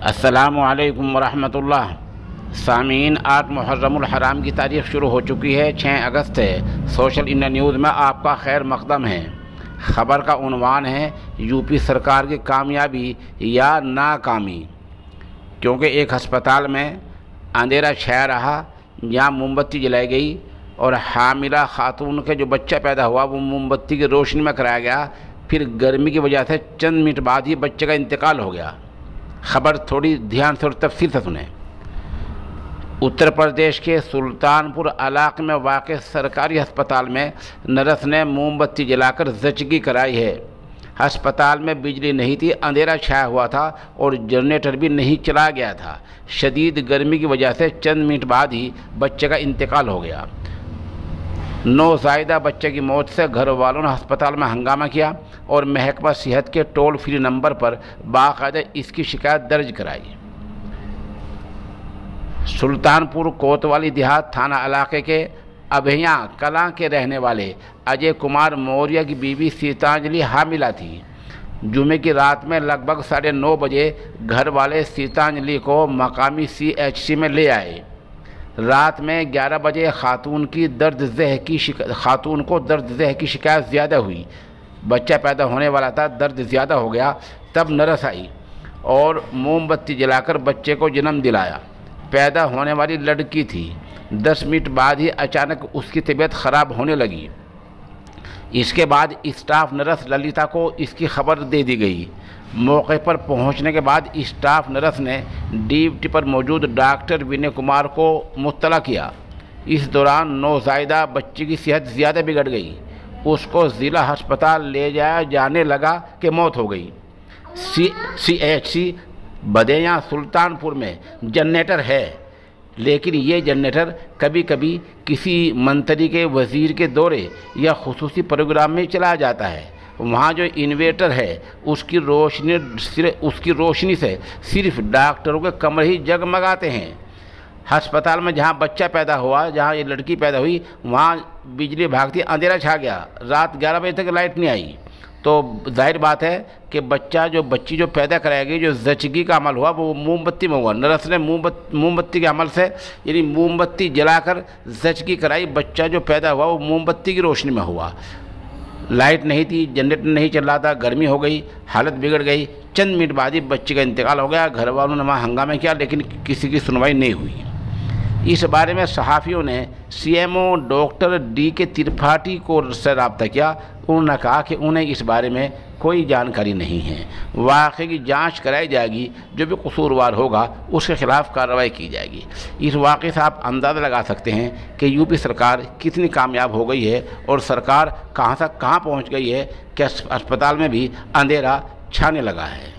अस्सलामु अलैकुम वरहमतुल्लाह। सामीन, आज मुहर्रमुल हराम की तारीख़ शुरू हो चुकी है। 6 अगस्त है। सोशल इंडिया न्यूज़ में आपका खैर मकदम है। ख़बर का उन्वान है यूपी सरकार की कामयाबी या नाकामी, क्योंकि एक अस्पताल में अंधेरा छाया रहा, जहाँ मोमबत्ती जलाई गई और हामिला खातून के जो बच्चा पैदा हुआ वो मोमबत्ती की रोशनी में कराया गया। फिर गर्मी की वजह से चंद मिनट बाद ही बच्चे का इंतकाल हो गया। खबर थोड़ी ध्यान से और तफसील से सुने। उत्तर प्रदेश के सुल्तानपुर इलाके में वाक़ सरकारी अस्पताल में नर्स ने मोमबत्ती जलाकर ज़चगी कराई है। अस्पताल में बिजली नहीं थी, अंधेरा छाया हुआ था और जनरेटर भी नहीं चला गया था। शदीद गर्मी की वजह से चंद मिनट बाद ही बच्चे का इंतकाल हो गया। नौज़ायदा बच्चे की मौत से घर वालों ने अस्पताल में हंगामा किया और महकमा सेहत के टोल फ्री नंबर पर बाकायदा इसकी शिकायत दर्ज कराई। सुल्तानपुर कोतवाली देहात थाना इलाके के अभया कलां के रहने वाले अजय कुमार मौर्य की बीवी सीतांजलि हामिला थी। जुमे की रात में लगभग 9:30 बजे घर वाले सीतांजलि को मकामी CHC में ले आए। रात में 11 बजे खातून को दर्द ज़ह की शिकायत ज़्यादा हुई। बच्चा पैदा होने वाला था, दर्द ज़्यादा हो गया। तब नर्स आई और मोमबत्ती जलाकर बच्चे को जन्म दिलाया। पैदा होने वाली लड़की थी। 10 मिनट बाद ही अचानक उसकी तबीयत ख़राब होने लगी। इसके बाद स्टाफ नर्स ललिता को इसकी खबर दे दी गई। मौके पर पहुंचने के बाद स्टाफ नर्स ने ड्यूटी पर मौजूद डॉक्टर विनय कुमार को मुत्तला किया। इस दौरान नौज़ायदा बच्ची की सेहत ज़्यादा बिगड़ गई। उसको ज़िला अस्पताल ले जाया जाने लगा कि मौत हो गई। CHC बदेया सुल्तानपुर में जनरेटर है, लेकिन ये जनरेटर कभी कभी किसी मंत्री के वज़ीर के दौरे या खुसूसी प्रोग्राम में चला जाता है। वहाँ जो इन्वर्टर है उसकी रोशनी से सिर्फ डॉक्टरों के कमरे ही जगमगाते हैं। अस्पताल में जहाँ बच्चा पैदा हुआ, जहाँ ये लड़की पैदा हुई, वहाँ बिजली भागती, अंधेरा छा गया। रात 11 बजे तक लाइट नहीं आई। तो जाहिर बात है कि बच्ची जो पैदा कराएगी, जो ज़चगी का अमल हुआ वो मोमबत्ती में हुआ। नर्स ने मोमबत्ती के अमल से यानी मोमबत्ती जलाकर ज़चगी कराई। बच्चा जो पैदा हुआ वो मोमबत्ती की रोशनी में हुआ। लाइट नहीं थी, जनरेटर नहीं चल रहा था, गर्मी हो गई, हालत बिगड़ गई। चंद मिनट बाद ही बच्चे का इंतकाल हो गया। घर वालों ने वहाँ हंगामा किया, लेकिन किसी की सुनवाई नहीं हुई। इस बारे में सहाफ़ियों ने CMO डॉक्टर DK त्रिपाठी को से रब्ता किया। उन्होंने कहा कि उन्हें इस बारे में कोई जानकारी नहीं है। वाक़े की जांच कराई जाएगी, जो भी कसूरवार होगा उसके ख़िलाफ़ कार्रवाई की जाएगी। इस वाक़े से आप अंदाज़ा लगा सकते हैं कि यूपी सरकार कितनी कामयाब हो गई है और सरकार कहाँ से कहाँ पहुँच गई है कि अस्पताल में भी अंधेरा छाने लगा है।